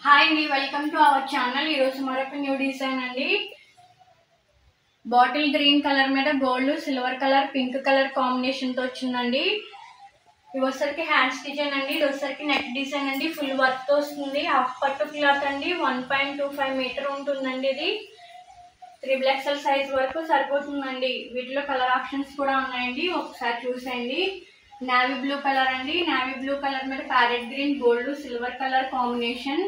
Hi అండి, welcome to our channel. ఈరోజు మరొక న్యూ డిజైన్ అండి. బాటిల్ గ్రీన్ కలర్ మీద gold, silver colour, pink colour కాంబినేషన్తో వచ్చిందండి. ఇది వచ్చరికి హ్యాండ్స్ డిజైన్ అండి. ఇది వచ్చరికి నెక్ డిజైన్ అండి. ఫుల్ వర్క్ వస్తుంది. హాఫ్ పట్టు క్లాత్ అండి. 1.25 మీటర్ ఉంటుందండి. ఇది 3 XL సైజ్ వరకు సరిపోతుందండి. వీటిలో కలర్ ఆప్షన్స్ కూడా ఉన్నాయండి, ఒకసారి చూసేయండి. నేవీ బ్లూ కలర్ అండి. నేవీ బ్లూ కలర్ మీద parrot green, gold, silver colour combination.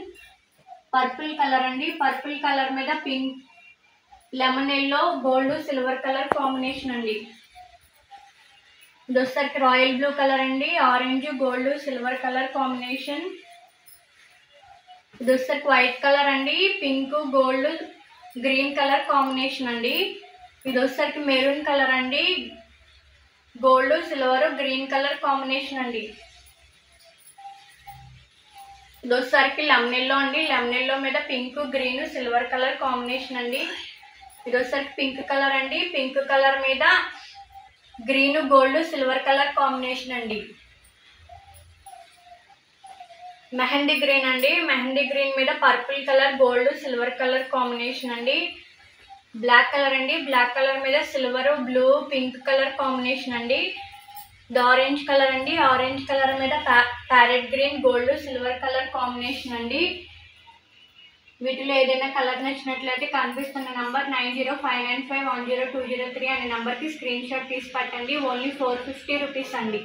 Purple colour అండి. పర్పుల్ కలర్ మీద pink, lemon yellow, gold, silver colour combination అండి. దోసరికి రాయల్ బ్లూ కలర్ అండి. Orange, gold, silver colour combination. దోసరికి white colour అండి. Pink, gold, green colour combination అండి. ఇది వచ్చరికి మెరూన్ కలర్ అండి. Gold, silver, green colour combination అండి. ఇది వచ్చరికి లెమన్ ఎల్లో అండి. లెమన్ ఎల్లో మీద pink, green, silver colour combination అండి. ఇది వచ్చరికి పింక్ కలర్ అండి. పింక్ కలర్ మీద green, gold, silver colour combination అండి. మెహందీ గ్రీన్ అండి. మెహందీ గ్రీన్ మీద purple colour, gold, silver colour combination అండి. బ్లాక్ కలర్ అండి. బ్లాక్ కలర్ మీద silver, blue, pink colour combination అండి. ఇది ఆరెంజ్ కలర్ అండి. ఆరెంజ్ కలర్ మీద parrot green, gold, silver colour combination అండి. వీటిలో ఏదైనా కలర్ నచ్చినట్లయితే కనిపిస్తున్న నంబర్ 9059510203 అనే నంబర్కి స్క్రీన్ షాట్ తీసి పెట్టండి. ఓన్లీ 450 రూపీస్ అండి.